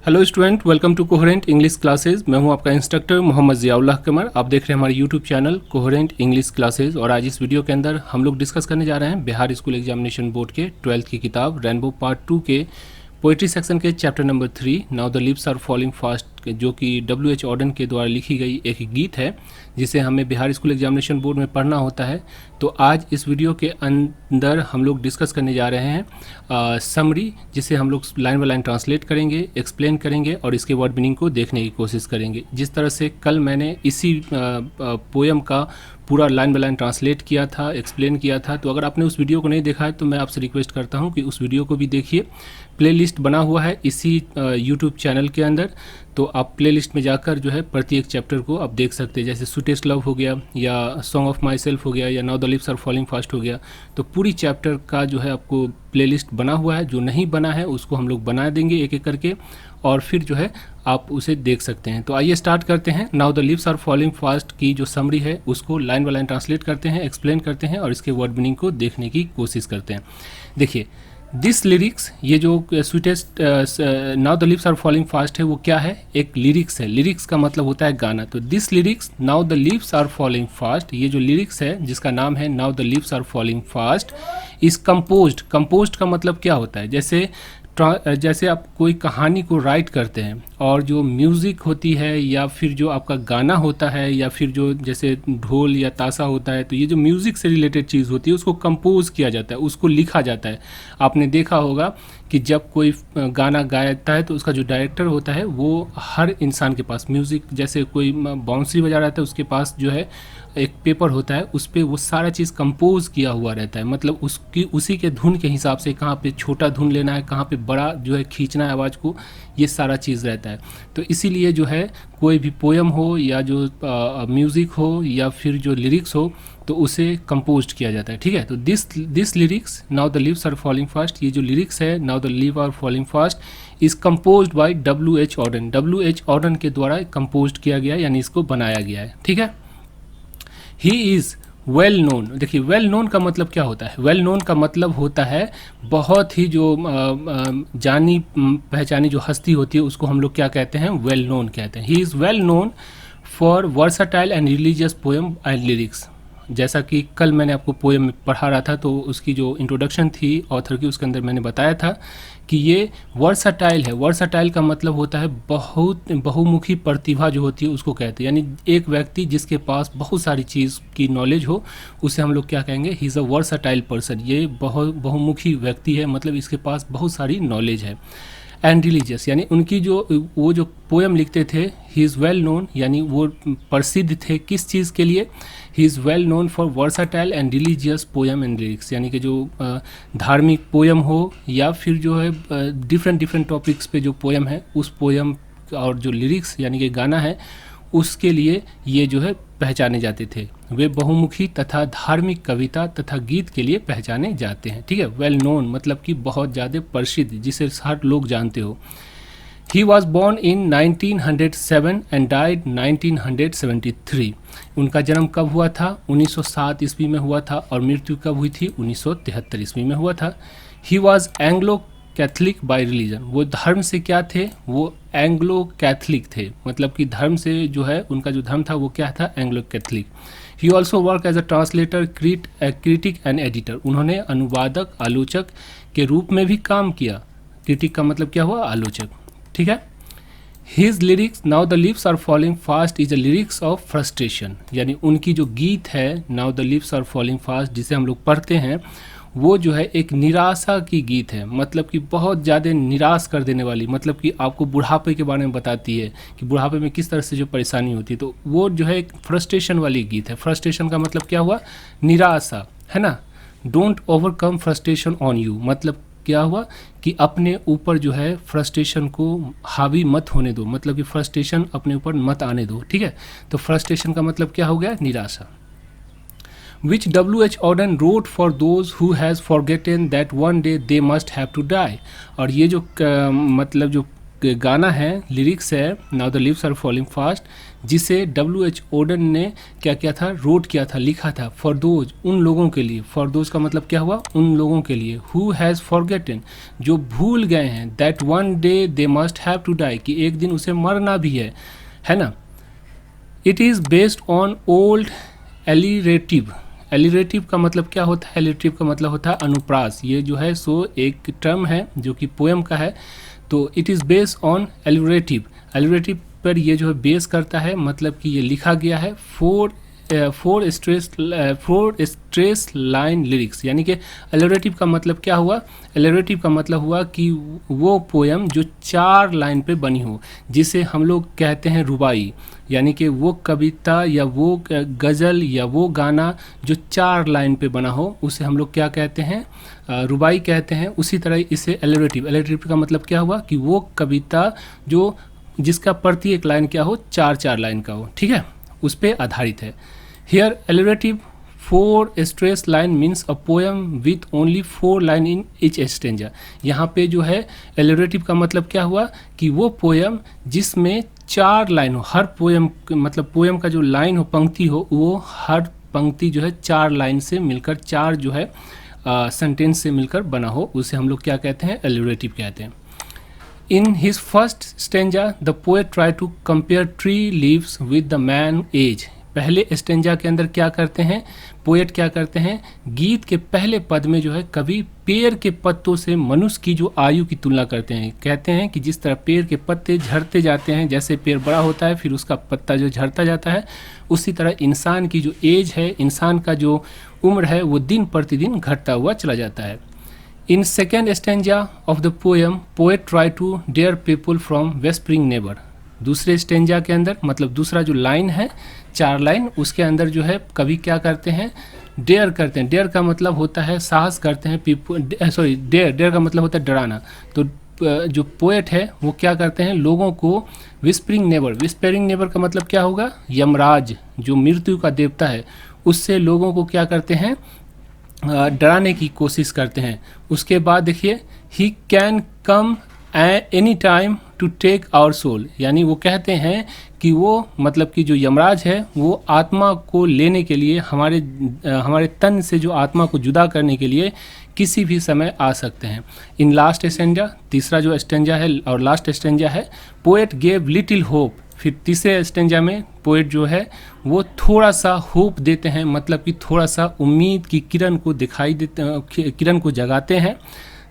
Hello student, welcome to coherent English classes. मैं हूं आपका इंस्ट्रक्टर मोहम्मद ज़ियाउल्लाह कमर। आप देख रहे हैं हमारे YouTube channel coherent English classes. और आज इस वीडियो के अंदर हम लोग डिस्कस करने जा रहे हैं बिहार स्कूल एग्जामिनेशन बोर्ड के 12th की किताब रेनबो पार्ट 2 के पोइट्री सेक्शन के chapter number 3 now the leaves are falling fast, जो कि W.H. ऑर्डन के द्वारा लिखी गई एक गीत है जिसे हमें बिहार स्कूल एग्जामिनेशन बोर्ड में पढ़ना होता है। तो आज इस वीडियो के अंदर हम लोग डिस्कस करने जा रहे हैं समरी, जिसे हम लोग लाइन बाय लाइन ट्रांसलेट करेंगे, एक्सप्लेन करेंगे और इसके वर्ड मीनिंग को देखने की कोशिश करेंगे। जिस तरह से कल मैंने इसी पोएम का पूरा लाइन बाय लाइन ट्रांसलेट किया था, एक्सप्लेन किया था, तो अगर आपने उस वीडियो को नहीं देखा है तो मैं आपसे रिक्वेस्ट करता हूं कि उस वीडियो को भी देखिए। प्लेलिस्ट बना हुआ है इसी यूट्यूब चैनल के अंदर, तो आप प्लेलिस्ट में जाकर जो है प्रत्येक चैप्टर को आप देख सकते हैं। जैसे स्वीटेस्ट लव हो गया, या सॉन्ग ऑफ माई सेल्फ हो गया, या now the leaves are falling fast हो गया। तो पूरी चैप्टर का जो है आपको प्लेलिस्ट बना हुआ है। जो नहीं बना है उसको हम लोग बना देंगे एक एक करके, और फिर जो है आप उसे देख सकते हैं। तो आइए स्टार्ट करते हैं। Now the leaves are falling fast की जो समरी है उसको लाइन बाय लाइन ट्रांसलेट करते हैं, एक्सप्लेन करते हैं और इसके वर्ड मीनिंग को देखने की कोशिश करते हैं। देखिए, दिस लिरिक्स, ये जो sweetest now the leaves are falling fast है वो क्या है? एक लिरिक्स है। लिरिक्स का मतलब होता है गाना। तो this lyrics now the leaves are falling fast, ये जो लिरिक्स है जिसका नाम है now the leaves are falling fast, is composed. Composed का मतलब क्या होता है? जैसे आप कोई कहानी को राइट करते हैं और जो म्यूज़िक होती है या फिर जो आपका गाना होता है या फिर जो जैसे ढोल या ताशा होता है, तो ये जो म्यूज़िक से रिलेटेड चीज़ होती है उसको कंपोज किया जाता है, उसको लिखा जाता है। आपने देखा होगा कि जब कोई गाना गाता है तो उसका जो डायरेक्टर होता है वो हर इंसान के पास म्यूज़िक, जैसे कोई बांसुरी बजा रहा था उसके पास जो है एक पेपर होता है, उस पर वो सारा चीज़ कंपोज किया हुआ रहता है। मतलब उसी के धुन के हिसाब से कहाँ पे छोटा धुन लेना है, कहाँ पे बड़ा जो है खींचना है आवाज़ को, ये सारा चीज़ रहता है। तो इसीलिए जो है कोई भी पोएम हो या जो म्यूज़िक हो या फिर जो लिरिक्स हो तो उसे कंपोज किया जाता है। ठीक है, तो this lyrics now the leaves are falling fast, ये जो लिरिक्स है now the leave are falling fast is composed by W.H. Auden. W.H. Auden के द्वारा कंपोज किया गया, यानी इसको बनाया गया है। ठीक है, ही इज़ वेल नोन। देखिए, वेल नोन का मतलब क्या होता है? वेल नोन का मतलब होता है बहुत ही जो जानी पहचानी जो हस्ती होती है उसको हम लोग क्या कहते हैं? वेल नोन कहते हैं। He is well known for versatile and religious poem and lyrics. जैसा कि कल मैंने आपको पोएम पढ़ा रहा था तो उसकी जो इंट्रोडक्शन थी ऑथर की, उसके अंदर मैंने बताया था कि ये वर्साटाइल है। वर्साटाइल का मतलब होता है बहुत बहुमुखी प्रतिभा जो होती है उसको कहते हैं। यानी एक व्यक्ति जिसके पास बहुत सारी चीज़ की नॉलेज हो उसे हम लोग क्या कहेंगे? He is a versatile person. ये बहुमुखी व्यक्ति है, मतलब इसके पास बहुत सारी नॉलेज है। एंड रिलीजियस, यानी उनकी वो जो पोएम लिखते थे, ही इज़ वेल नोन, यानी वो प्रसिद्ध थे किस चीज़ के लिए? He is well known for versatile and religious poem and lyrics, यानी कि जो धार्मिक पोएम हो या फिर जो है डिफरेंट टॉपिक्स पे जो पोएम है उस पोएम और जो लिरिक्स यानी कि गाना है उसके लिए ये जो है पहचाने जाते थे। वे बहुमुखी तथा धार्मिक कविता तथा गीत के लिए पहचाने जाते हैं। ठीक है, वेल नोन मतलब कि बहुत ज़्यादा प्रसिद्ध, जिसे हर लोग जानते हो। He was born in 1907 and died 1973। उनका जन्म कब हुआ था? 1907 ईस्वी में हुआ था और मृत्यु कब हुई थी? 1973 ईस्वी में हुआ था। He was Anglo Catholic bye religion. वो धर्म से क्या थे? वो एंग्लो कैथलिक थे, मतलब कि धर्म से जो है उनका जो धर्म था वो क्या था? Anglo Catholic. He also work as a translator, critic and editor. उन्होंने अनुवादक, आलोचक के रूप में भी काम किया। क्रिटिक का मतलब क्या हुआ? आलोचक। ठीक है। His lyrics now the leaves are falling fast is a lyrics of frustration, यानी उनकी जो गीत है now the leaves are falling fast जिसे हम लोग पढ़ते हैं वो जो है एक निराशा की गीत है। मतलब कि बहुत ज़्यादा निराश कर देने वाली, मतलब कि आपको बुढ़ापे के बारे में बताती है कि बुढ़ापे में किस तरह से जो परेशानी होती है। तो वो जो है एक फ्रस्ट्रेशन वाली गीत है। फ्रस्ट्रेशन का मतलब क्या हुआ? निराशा, है ना। Don't overcome frustration on you, मतलब क्या हुआ कि अपने ऊपर जो है फ्रस्ट्रेशन को हावी मत होने दो, मतलब कि फ्रस्ट्रेशन अपने ऊपर मत आने दो। ठीक है, तो फ्रस्ट्रेशन का मतलब क्या हो गया? निराशा। which W.H. Auden wrote for those who has forgotten that one day they must have to die। और ये जो मतलब जो गाना है, लिरिक्स है, now the leaves are falling fast, जिसे W.H. ओडन ने क्या किया था, रोट किया था, लिखा था, फॉर दोज, उन लोगों के लिए। फॉर दोज का मतलब क्या हुआ, उन लोगों के लिए, हु हैज़ फॉरगेटन, जो भूल गए हैं, that one day they must have to die, कि एक दिन उसे मरना भी है ना। It is based on old alliterative. Alliterative का मतलब क्या होता है, एलिरेटिव का मतलब होता है अनुप्रास। ये जो है सो एक टर्म है जो कि पोएम का है। तो इट इज़ बेस्ड ऑन एलिरेटिव, एलिरेटिव पर ये जो है बेस करता है, मतलब कि ये लिखा गया है फोर स्ट्रेस लाइन लिरिक्स। यानी कि एलिरेटिव का मतलब क्या हुआ, एलिरेटिव का मतलब हुआ कि वो पोएम जो 4 लाइन पे बनी हो, जिसे हम लोग कहते हैं रुबाई। यानी कि वो कविता या वो गज़ल या वो गाना जो 4 लाइन पे बना हो, उसे हम लोग क्या कहते हैं, रुबाई कहते हैं। उसी तरह इसे एलिरेटिव, एलिरेटिव का मतलब क्या हुआ कि वो कविता जो जिसका प्रत्येक लाइन क्या हो, 4 लाइन का हो, ठीक है, उस पर आधारित है। Here alliterative 4 stress line means a poem with only 4 line in each stanza. यहाँ पे जो है एलिरेटिव का मतलब क्या हुआ कि वो पोएम जिसमें 4 लाइन हो, हर पोएम मतलब पोएम का जो लाइन हो, पंक्ति हो, वो हर पंक्ति जो है 4 लाइन से मिलकर, 4 जो है सेंटेंस से मिलकर बना हो, उसे हम लोग क्या कहते हैं, एलिरेटिव कहते हैं। In his first stanza, the poet tried to compare tree leaves with the man age. पहले स्टेंजा के अंदर क्या करते हैं, पोएट क्या करते हैं, गीत के पहले पद में जो है कवि पेड़ के पत्तों से मनुष्य की जो आयु की तुलना करते हैं। कहते हैं कि जिस तरह पेड़ के पत्ते झड़ते जाते हैं, जैसे पेड़ बड़ा होता है फिर उसका पत्ता जो झड़ता जाता है, उसी तरह इंसान की जो एज है, इंसान का जो उम्र है, वो दिन प्रतिदिन घटता हुआ चला जाता है। In second stanza of the poem, poet try to dare people from whispering neighbor. दूसरे स्टेंजा के अंदर, मतलब दूसरा जो लाइन है, 4 लाइन, उसके अंदर जो है कवि क्या करते हैं, डेयर करते हैं। डेयर का मतलब होता है साहस करते हैं, डेयर का मतलब होता है डराना। तो जो पोएट है वो क्या करते हैं, लोगों को विस्परिंग नेबर का मतलब क्या होगा, यमराज जो मृत्यु का देवता है, उससे लोगों को क्या करते हैं, डराने की कोशिश करते हैं। उसके बाद देखिए, he can come any time to take our soul, यानी वो कहते हैं कि वो मतलब कि जो यमराज है वो आत्मा को लेने के लिए, हमारे तन से जो आत्मा को जुदा करने के लिए किसी भी समय आ सकते हैं। इन लास्ट स्टेंजा, तीसरा जो स्टेंजा है और लास्ट स्टेंजा है, पोएट गेव लिटिल होप। फिर तीसरे स्टेंजा में पोएट जो है वो थोड़ा सा होप देते हैं, मतलब कि थोड़ा सा उम्मीद की किरण को दिखाई देते, किरण को जगाते हैं।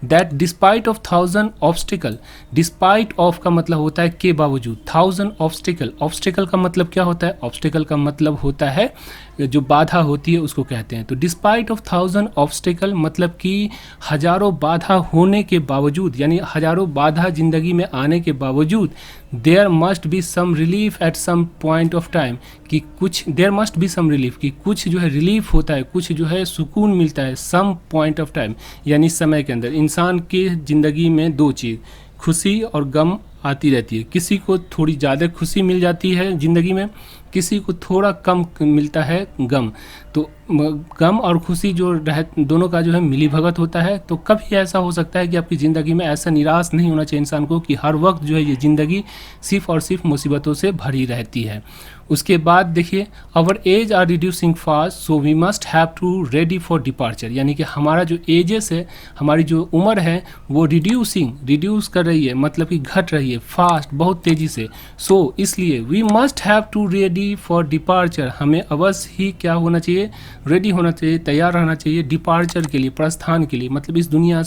That despite of 1000 obstacle, despite of का मतलब होता है के बावजूद, 1000 ऑब्स्टिकल, ऑब्स्टिकल का मतलब क्या होता है, ऑब्स्टिकल का मतलब होता है जो बाधा होती है उसको कहते हैं। तो डिस्पाइट ऑफ 1000 ऑब्स्टिकल मतलब कि हजारों बाधा होने के बावजूद, यानी हजारों बाधा जिंदगी में आने के बावजूद, there must be some relief at some point of time, कि कुछ there must be some relief, कि कुछ जो है रिलीफ होता है, कुछ जो है सुकून मिलता है, सम पॉइंट ऑफ टाइम, यानी समय के अंदर। इंसान की ज़िंदगी में 2 चीज़, खुशी और गम आती रहती है। किसी को थोड़ी ज़्यादा खुशी मिल जाती है ज़िंदगी में, किसी को थोड़ा कम मिलता है गम। तो गम और खुशी जो दोनों का जो है मिली भगत होता है। तो कभी ऐसा हो सकता है कि आपकी ज़िंदगी में ऐसा निराश नहीं होना चाहिए इंसान को कि हर वक्त जो है ये ज़िंदगी सिर्फ और सिर्फ मुसीबतों से भरी रहती है। उसके बाद देखिए, our age are reducing fast so we must have to ready for departure, यानी कि हमारा जो एजेस है, हमारी जो उम्र है वो रिड्यूस कर रही है, मतलब कि घट रही है फास्ट, बहुत तेज़ी से। सो इसलिए we must have to ready for departure, हमें अवश्य ही क्या होना चाहिए, रेडी होना चाहिए, तैयार रहना चाहिए डिपार्चर के लिए, प्रस्थान के लिए, मतलब इस दुनिया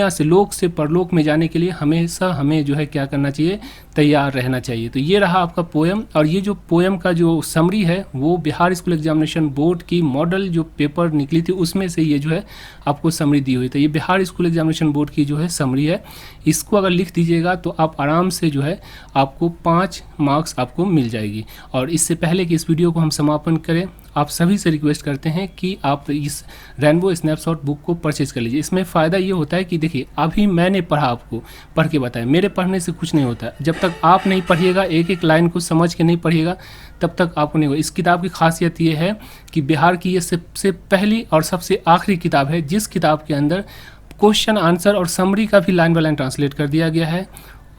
से लोक से परलोक में जाने के लिए हमेशा हमें जो है क्या करना चाहिए, तैयार रहना चाहिए। तो ये रहा आपका पोएम। और ये जो पोएम का जो समरी है वो बिहार स्कूल एग्जामिनेशन बोर्ड की मॉडल जो पेपर निकली थी उसमें से ये जो है आपको समरी दी हुई। तो ये बिहार स्कूल एग्जामिनेशन बोर्ड की जो है समरी है। इसको अगर लिख दीजिएगा तो आप आराम से जो है आपको 5 मार्क्स आपको मिल जाएगी। और इससे पहले कि इस वीडियो को हम समापन करें, आप सभी से रिक्वेस्ट करते हैं कि आप इस रेनबो स्नैपशॉट बुक को परचेज कर लीजिए। इसमें फ़ायदा ये होता है कि देखिए, अभी मैंने पढ़ा, आपको पढ़ के बताया, मेरे पढ़ने से कुछ नहीं होता। जब तक आप नहीं पढ़िएगा, एक एक लाइन को समझ के नहीं पढ़िएगा, तब तक आपको नहीं होगा। इस किताब की खासियत ये है कि बिहार की ये सबसे पहली और सबसे आखिरी किताब है जिस किताब के अंदर क्वेश्चन आंसर और समरी का भी लाइन बाय लाइन ट्रांसलेट कर दिया गया है,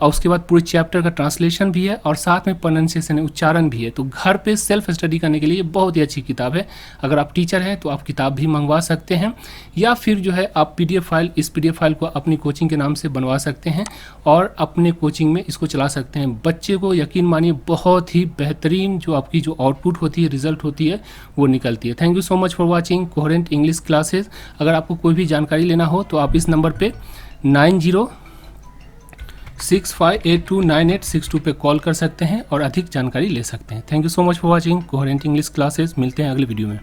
और उसके बाद पूरे चैप्टर का ट्रांसलेशन भी है और साथ में प्रोनाउंसिएशन उच्चारण भी है। तो घर पे सेल्फ स्टडी करने के लिए बहुत ही अच्छी किताब है। अगर आप टीचर हैं तो आप किताब भी मंगवा सकते हैं, या फिर जो है आप PDF फाइल, इस PDF फाइल को अपनी कोचिंग के नाम से बनवा सकते हैं और अपने कोचिंग में इसको चला सकते हैं। बच्चे को यकीन मानिए बहुत ही बेहतरीन जो आपकी जो आउटपुट होती है, रिजल्ट होती है, वो निकलती है। Thank you so much for watching coherent English classes. अगर आपको कोई भी जानकारी लेना हो तो आप इस नंबर पर 9065829862 पे कॉल कर सकते हैं और अधिक जानकारी ले सकते हैं। Thank you so much for watching coherent English classes. मिलते हैं अगले वीडियो में।